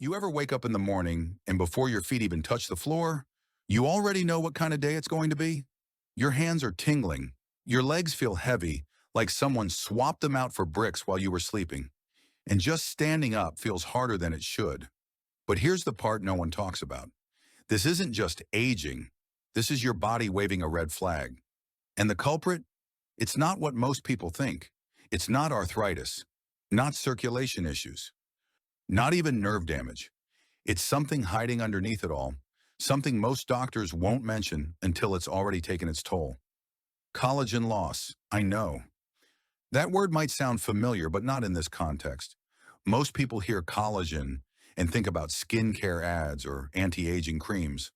You ever wake up in the morning and before your feet even touch the floor, you already know what kind of day it's going to be? Your hands are tingling. Your legs feel heavy, like someone swapped them out for bricks while you were sleeping. And just standing up feels harder than it should. But here's the part no one talks about. This isn't just aging. This is your body waving a red flag. And the culprit? It's not what most people think. It's not arthritis, not circulation issues, not even nerve damage. It's something hiding underneath it all, something most doctors won't mention until it's already taken its toll. Collagen loss, I know. That word might sound familiar, but not in this context. Most people hear collagen and think about skincare ads or anti-aging creams.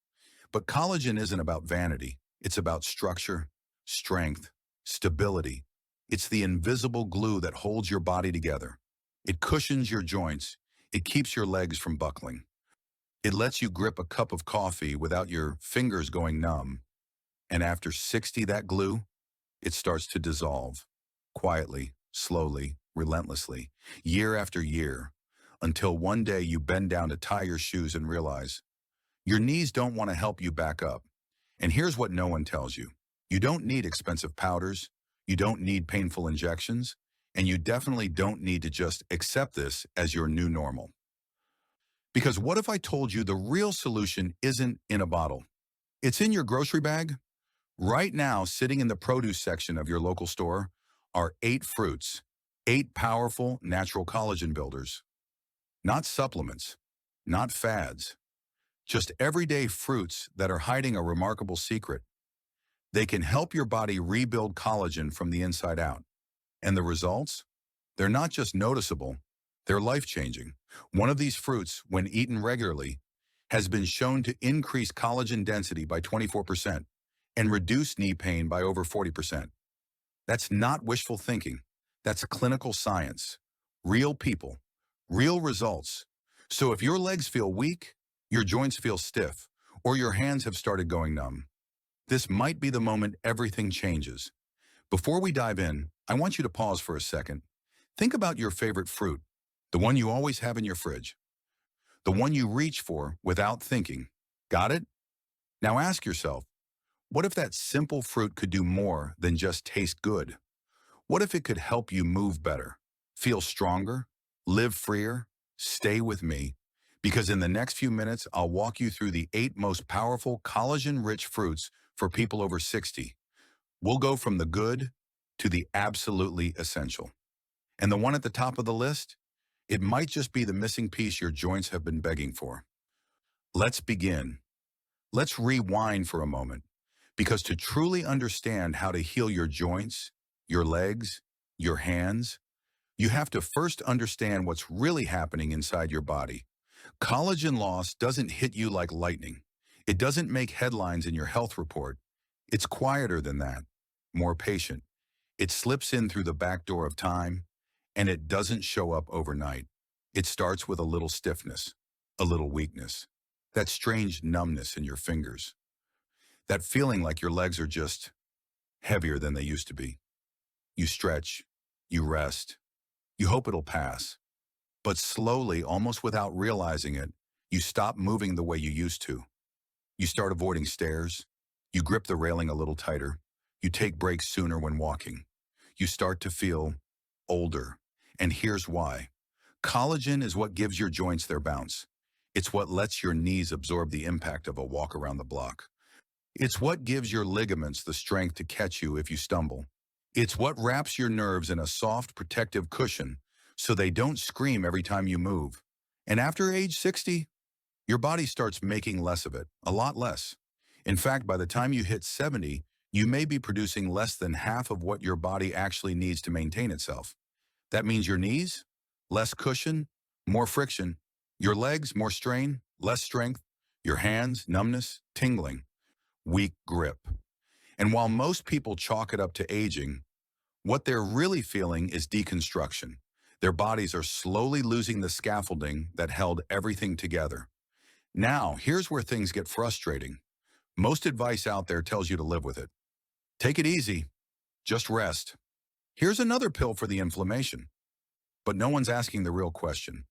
But collagen isn't about vanity. It's about structure, strength, stability. It's the invisible glue that holds your body together. It cushions your joints. It keeps your legs from buckling. It lets you grip a cup of coffee without your fingers going numb. And after 60, that glue, it starts to dissolve. Quietly, slowly, relentlessly, year after year, until one day you bend down to tie your shoes and realize your knees don't want to help you back up. And here's what no one tells you. You don't need expensive powders. You don't need painful injections. And you definitely don't need to just accept this as your new normal. Because what if I told you the real solution isn't in a bottle? It's in your grocery bag. Right now, sitting in the produce section of your local store are 8 fruits, 8 powerful natural collagen builders. Not supplements, not fads, just everyday fruits that are hiding a remarkable secret. They can help your body rebuild collagen from the inside out. And the results? They're not just noticeable, they're life-changing. One of these fruits, when eaten regularly, has been shown to increase collagen density by 24% and reduce knee pain by over 40%. That's not wishful thinking. That's clinical science. Real people. Real results. So if your legs feel weak, your joints feel stiff, or your hands have started going numb, this might be the moment everything changes. Before we dive in, I want you to pause for a second. Think about your favorite fruit, the one you always have in your fridge, the one you reach for without thinking. Got it? Now ask yourself, what if that simple fruit could do more than just taste good? What if it could help you move better, feel stronger, live freer? Stay with me, because in the next few minutes, I'll walk you through the 8 most powerful collagen-rich fruits for people over 60. We'll go from the good to the absolutely essential. And the one at the top of the list? It might just be the missing piece your joints have been begging for. Let's begin. Let's rewind for a moment, because to truly understand how to heal your joints, your legs, your hands, you have to first understand what's really happening inside your body. Collagen loss doesn't hit you like lightning. It doesn't make headlines in your health report. It's quieter than that, more patient. It slips in through the back door of time, and it doesn't show up overnight. It starts with a little stiffness, a little weakness, that strange numbness in your fingers, that feeling like your legs are just heavier than they used to be. You stretch, you rest, you hope it'll pass. But slowly, almost without realizing it, you stop moving the way you used to. You start avoiding stairs. You grip the railing a little tighter. You take breaks sooner when walking. You start to feel older. And here's why. Collagen is what gives your joints their bounce. It's what lets your knees absorb the impact of a walk around the block. It's what gives your ligaments the strength to catch you if you stumble. It's what wraps your nerves in a soft, protective cushion so they don't scream every time you move. And after age 60, your body starts making less of it, a lot less. In fact, by the time you hit 70, you may be producing less than half of what your body actually needs to maintain itself. That means your knees, less cushion, more friction. Your legs, more strain, less strength. Your hands, numbness, tingling, weak grip. And while most people chalk it up to aging, what they're really feeling is deconstruction. Their bodies are slowly losing the scaffolding that held everything together. Now, here's where things get frustrating. Most advice out there tells you to live with it. Take it easy. Just rest. Here's another pill for the inflammation. But no one's asking the real question.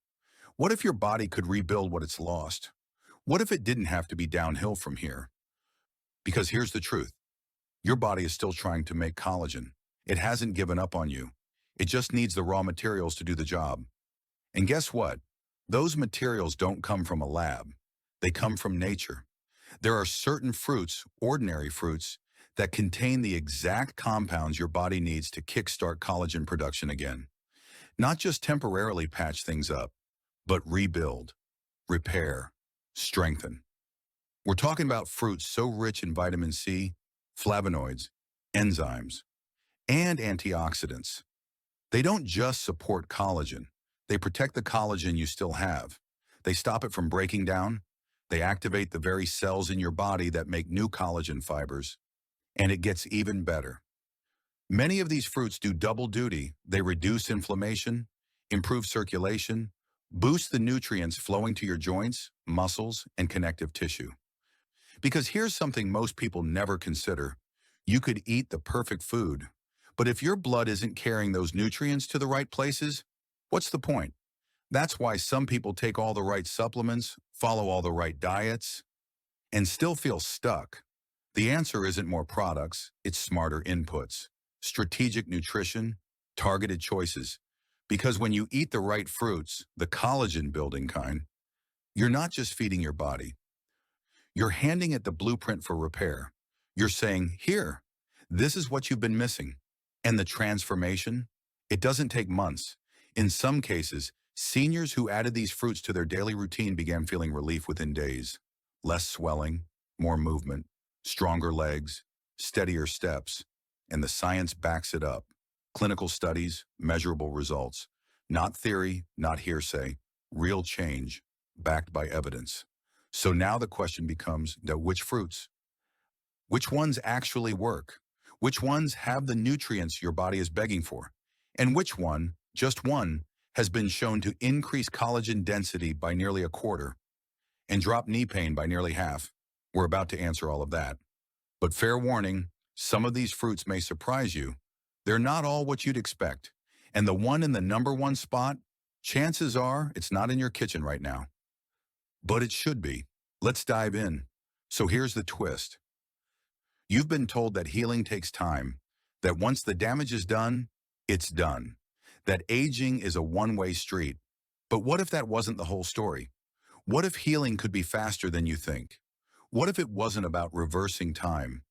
What if your body could rebuild what it's lost? What if it didn't have to be downhill from here? Because here's the truth. Your body is still trying to make collagen. It hasn't given up on you. It just needs the raw materials to do the job. And guess what? Those materials don't come from a lab. They come from nature. There are certain fruits, ordinary fruits, that contain the exact compounds your body needs to kickstart collagen production again. Not just temporarily patch things up, but rebuild, repair, strengthen. We're talking about fruits so rich in vitamin C, flavonoids, enzymes, and antioxidants. They don't just support collagen. They protect the collagen you still have. They stop it from breaking down. They activate the very cells in your body that make new collagen fibers. And it gets even better. Many of these fruits do double duty. They reduce inflammation, improve circulation, boost the nutrients flowing to your joints, muscles, and connective tissue. Because here's something most people never consider. You could eat the perfect food, but if your blood isn't carrying those nutrients to the right places, what's the point? That's why some people take all the right supplements, follow all the right diets, and still feel stuck. The answer isn't more products, it's smarter inputs, strategic nutrition, targeted choices. Because when you eat the right fruits, the collagen building kind, you're not just feeding your body. You're handing it the blueprint for repair. You're saying, here, this is what you've been missing. And the transformation? It doesn't take months. In some cases, seniors who added these fruits to their daily routine began feeling relief within days. Less swelling, more movement, stronger legs, steadier steps. And the science backs it up. Clinical studies, measurable results. Not theory, not hearsay. Real change, backed by evidence. So now the question becomes that which fruits? Which ones actually work? Which ones have the nutrients your body is begging for? And which one, just one, has been shown to increase collagen density by nearly a quarter and drop knee pain by nearly half? We're about to answer all of that. But fair warning, some of these fruits may surprise you. They're not all what you'd expect. And the one in the number one spot, chances are it's not in your kitchen right now. But it should be. Let's dive in. So here's the twist. You've been told that healing takes time, that once the damage is done, it's done, that aging is a one-way street. But what if that wasn't the whole story? What if healing could be faster than you think? What if it wasn't about reversing time,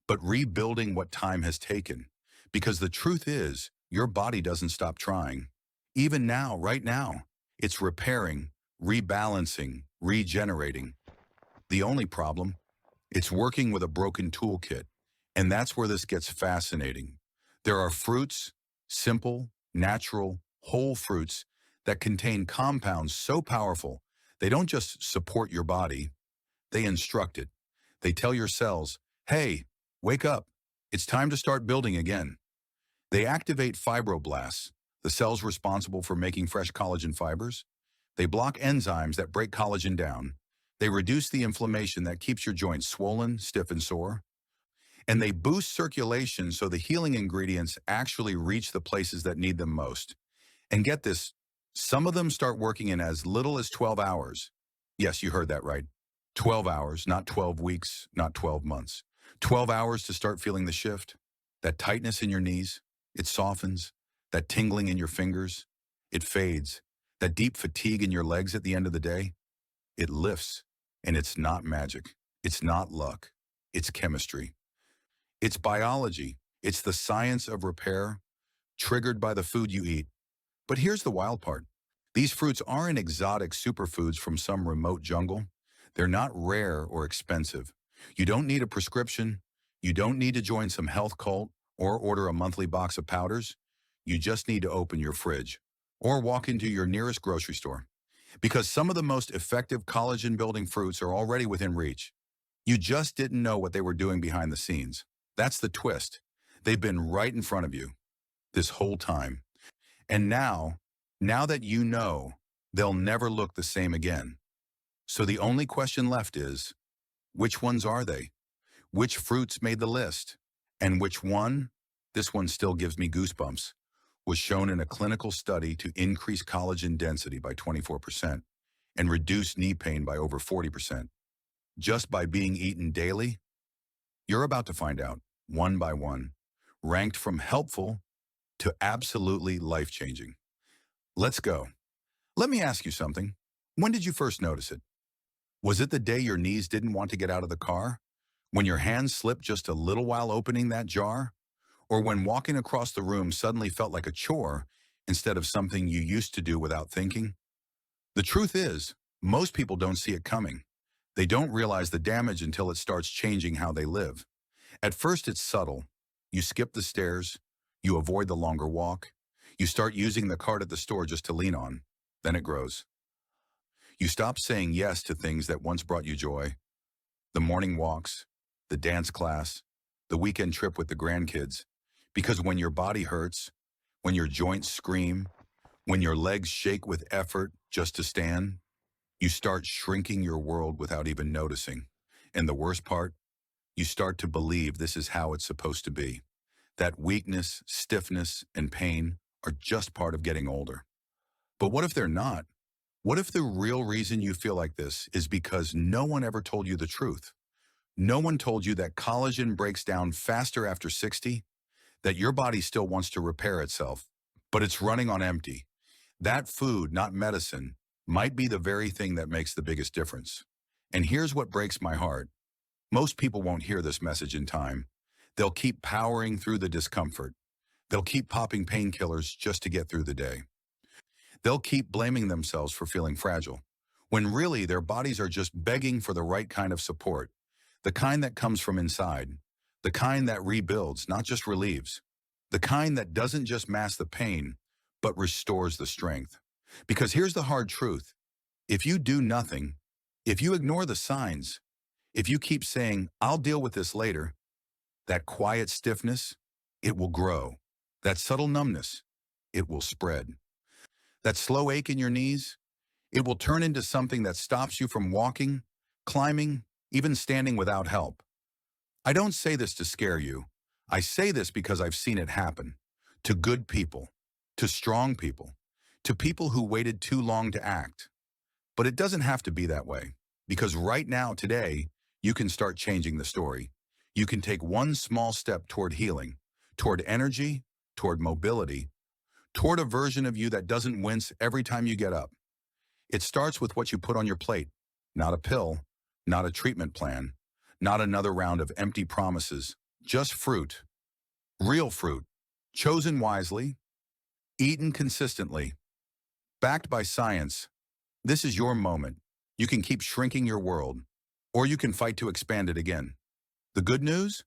but rebuilding what time has taken? Because the truth is, your body doesn't stop trying. Even now, right now, it's repairing, rebalancing, regenerating. The only problem, it's working with a broken toolkit. And that's where this gets fascinating. There are fruits, simple, natural, whole fruits that contain compounds so powerful, they don't just support your body, they instruct it. They tell your cells, hey, wake up. It's time to start building again. They activate fibroblasts, the cells responsible for making fresh collagen fibers. They block enzymes that break collagen down. They reduce the inflammation that keeps your joints swollen, stiff, and sore. And they boost circulation so the healing ingredients actually reach the places that need them most. And get this, some of them start working in as little as 12 hours. Yes, you heard that right. 12 hours, not 12 weeks, not 12 months. 12 hours to start feeling the shift. That tightness in your knees, it softens. That tingling in your fingers, it fades. That deep fatigue in your legs at the end of the day, it lifts. And it's not magic. It's not luck. It's chemistry. It's biology. It's the science of repair, triggered by the food you eat. But here's the wild part. These fruits aren't exotic superfoods from some remote jungle. They're not rare or expensive. You don't need a prescription. You don't need to join some health cult or order a monthly box of powders. You just need to open your fridge or walk into your nearest grocery store. Because some of the most effective collagen-building fruits are already within reach. You just didn't know what they were doing behind the scenes. That's the twist. They've been right in front of you this whole time. And now that you know, they'll never look the same again. So the only question left is, which ones are they? Which fruits made the list? And which one? This one still gives me goosebumps. was shown in a clinical study to increase collagen density by 24% and reduce knee pain by over 40%. Just by being eaten daily, you're about to find out, one by one, ranked from helpful to absolutely life-changing. Let's go. Let me ask you something. When did you first notice it? Was it the day your knees didn't want to get out of the car? When your hands slipped just a little while opening that jar? Or when walking across the room suddenly felt like a chore instead of something you used to do without thinking? The truth is, most people don't see it coming. They don't realize the damage until it starts changing how they live. At first, it's subtle. You skip the stairs. You avoid the longer walk. You start using the cart at the store just to lean on. Then it grows. You stop saying yes to things that once brought you joy. The morning walks, the dance class, the weekend trip with the grandkids. Because when your body hurts, when your joints scream, when your legs shake with effort just to stand, you start shrinking your world without even noticing. And the worst part, you start to believe this is how it's supposed to be. That weakness, stiffness, and pain are just part of getting older. But what if they're not? What if the real reason you feel like this is because no one ever told you the truth? No one told you that collagen breaks down faster after 60, that your body still wants to repair itself, but it's running on empty. That food, not medicine, might be the very thing that makes the biggest difference. And here's what breaks my heart. Most people won't hear this message in time. They'll keep powering through the discomfort. They'll keep popping painkillers just to get through the day. They'll keep blaming themselves for feeling fragile, when really their bodies are just begging for the right kind of support, the kind that comes from inside, the kind that rebuilds, not just relieves, the kind that doesn't just mask the pain, but restores the strength. Because here's the hard truth. If you do nothing, if you ignore the signs, if you keep saying, I'll deal with this later, that quiet stiffness, it will grow. That subtle numbness, it will spread. That slow ache in your knees, it will turn into something that stops you from walking, climbing, even standing without help. I don't say this to scare you. I say this because I've seen it happen. To good people, to strong people, to people who waited too long to act. But it doesn't have to be that way. Because right now, today, you can start changing the story. You can take one small step toward healing, toward energy, toward mobility, toward a version of you that doesn't wince every time you get up. It starts with what you put on your plate, not a pill, not a treatment plan, not another round of empty promises, just fruit, real fruit, chosen wisely, eaten consistently, backed by science. This is your moment. You can keep shrinking your world, or you can fight to expand it again. The good news?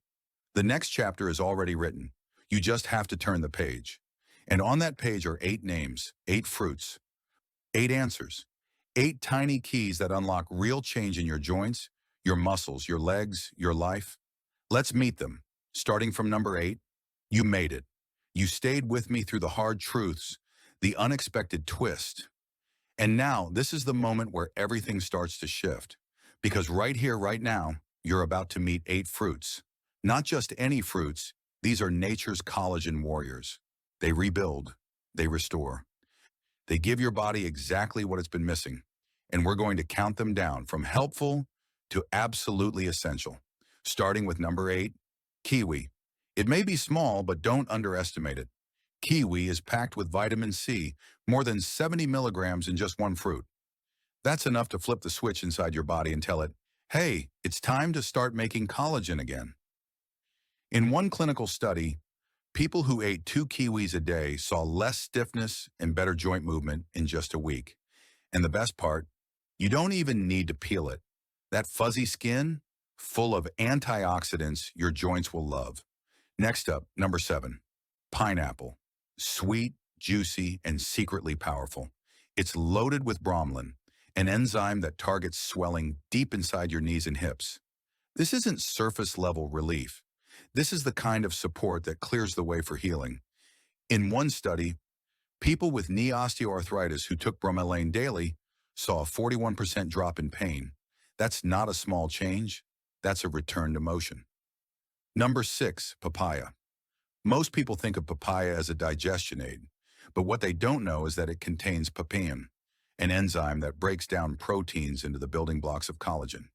The next chapter is already written. You just have to turn the page. And on that page are 8 names, 8 fruits, 8 answers, 8 tiny keys that unlock real change in your joints, your muscles, your legs, your life. Let's meet them. Starting from number 8, you made it. You stayed with me through the hard truths, the unexpected twist. And now, this is the moment where everything starts to shift. Because right here, right now, you're about to meet 8 fruits. Not just any fruits, these are nature's collagen warriors. They rebuild, they restore. They give your body exactly what it's been missing. And we're going to count them down from helpful to absolutely essential. Starting with number 8, kiwi. It may be small, but don't underestimate it. Kiwi is packed with vitamin C, more than 70 milligrams in just one fruit. That's enough to flip the switch inside your body and tell it, hey, it's time to start making collagen again. In one clinical study, people who ate 2 kiwis a day saw less stiffness and better joint movement in just a week. And the best part, you don't even need to peel it. That fuzzy skin, full of antioxidants your joints will love. Next up, number 7, pineapple. Sweet, juicy, and secretly powerful. It's loaded with bromelain, an enzyme that targets swelling deep inside your knees and hips. This isn't surface-level relief. This is the kind of support that clears the way for healing. In one study, people with knee osteoarthritis who took bromelain daily saw a 41% drop in pain. That's not a small change. That's a return to motion. Number 6, papaya. Most people think of papaya as a digestion aid, but what they don't know is that it contains papain, an enzyme that breaks down proteins into the building blocks of collagen.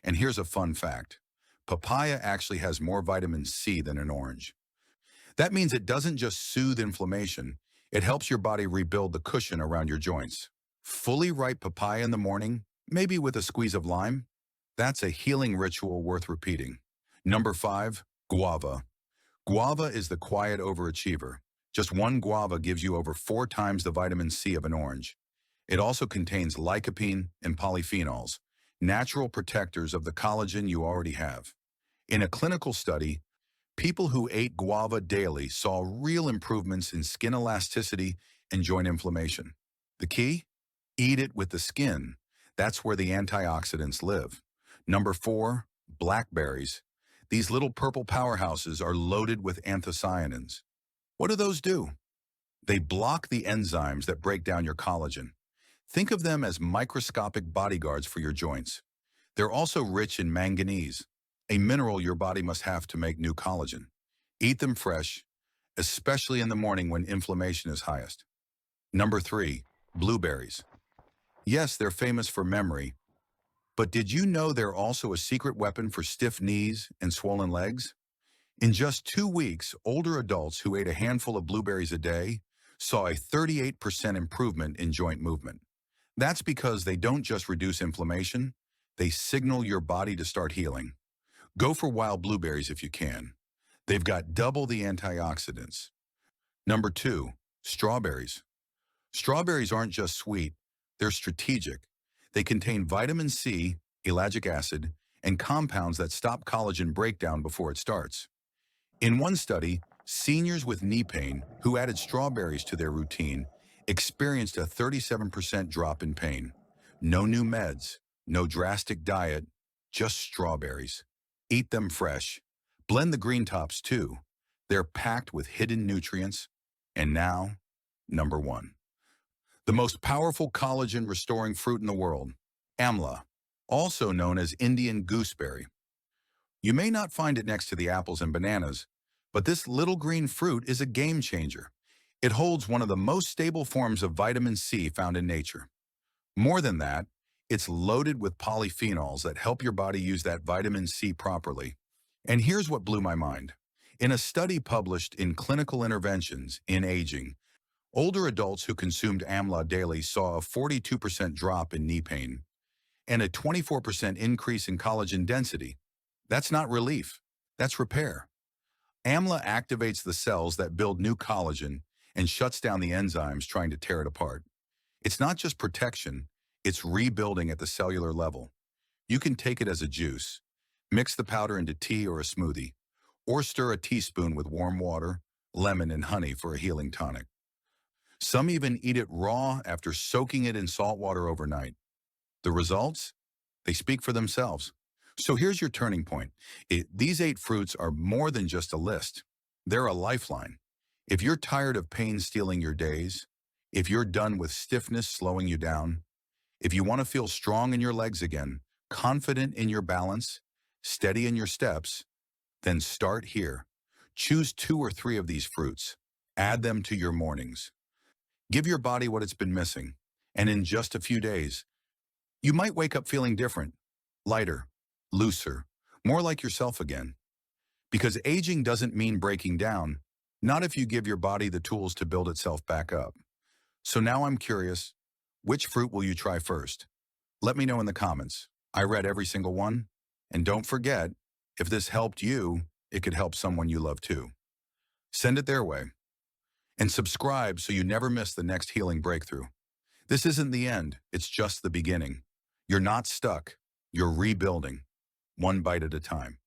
And here's a fun fact. Papaya actually has more vitamin C than an orange. That means it doesn't just soothe inflammation, it helps your body rebuild the cushion around your joints. Fully ripe papaya in the morning, maybe with a squeeze of lime, that's a healing ritual worth repeating. Number 5, guava. Guava is the quiet overachiever. Just one guava gives you over 4 times the vitamin C of an orange. It also contains lycopene and polyphenols, natural protectors of the collagen you already have. In a clinical study, people who ate guava daily saw real improvements in skin elasticity and joint inflammation. The key? Eat it with the skin. That's where the antioxidants live. Number 4, blackberries. These little purple powerhouses are loaded with anthocyanins. What do those do? They block the enzymes that break down your collagen. Think of them as microscopic bodyguards for your joints. They're also rich in manganese, a mineral your body must have to make new collagen. Eat them fresh, especially in the morning when inflammation is highest. Number 3, blueberries. Yes, they're famous for memory, but did you know they're also a secret weapon for stiff knees and swollen legs? In just 2 weeks, older adults who ate a handful of blueberries a day saw a 38% improvement in joint movement. That's because they don't just reduce inflammation, they signal your body to start healing. Go for wild blueberries if you can. They've got double the antioxidants. Number 2, strawberries. Strawberries aren't just sweet, they're strategic. They contain vitamin C, ellagic acid, and compounds that stop collagen breakdown before it starts. In one study, seniors with knee pain who added strawberries to their routine experienced a 37% drop in pain. No new meds, no drastic diet, just strawberries. Eat them fresh. Blend the green tops too. They're packed with hidden nutrients. And now, number 1. The most powerful collagen-restoring fruit in the world, amla, also known as Indian gooseberry. You may not find it next to the apples and bananas, but this little green fruit is a game changer. It holds one of the most stable forms of vitamin C found in nature. More than that, it's loaded with polyphenols that help your body use that vitamin C properly. And here's what blew my mind. In a study published in Clinical Interventions in Aging, older adults who consumed amla daily saw a 42% drop in knee pain and a 24% increase in collagen density. That's not relief, that's repair. AMLA activates the cells that build new collagen and shuts down the enzymes trying to tear it apart. It's not just protection, it's rebuilding at the cellular level. You can take it as a juice, mix the powder into tea or a smoothie, or stir a teaspoon with warm water, lemon, and honey for a healing tonic. Some even eat it raw after soaking it in salt water overnight. The results? They speak for themselves. So here's your turning point. These 8 fruits are more than just a list. They're a lifeline. If you're tired of pain stealing your days, if you're done with stiffness slowing you down, if you want to feel strong in your legs again, confident in your balance, steady in your steps, then start here. Choose 2 or 3 of these fruits. Add them to your mornings. Give your body what it's been missing. And in just a few days, you might wake up feeling different, lighter, looser, more like yourself again. Because aging doesn't mean breaking down, not if you give your body the tools to build itself back up. So now I'm curious, which fruit will you try first? Let me know in the comments. I read every single one. And don't forget, if this helped you, it could help someone you love too. Send it their way. And subscribe so you never miss the next healing breakthrough. This isn't the end, it's just the beginning. You're not stuck, you're rebuilding, one bite at a time.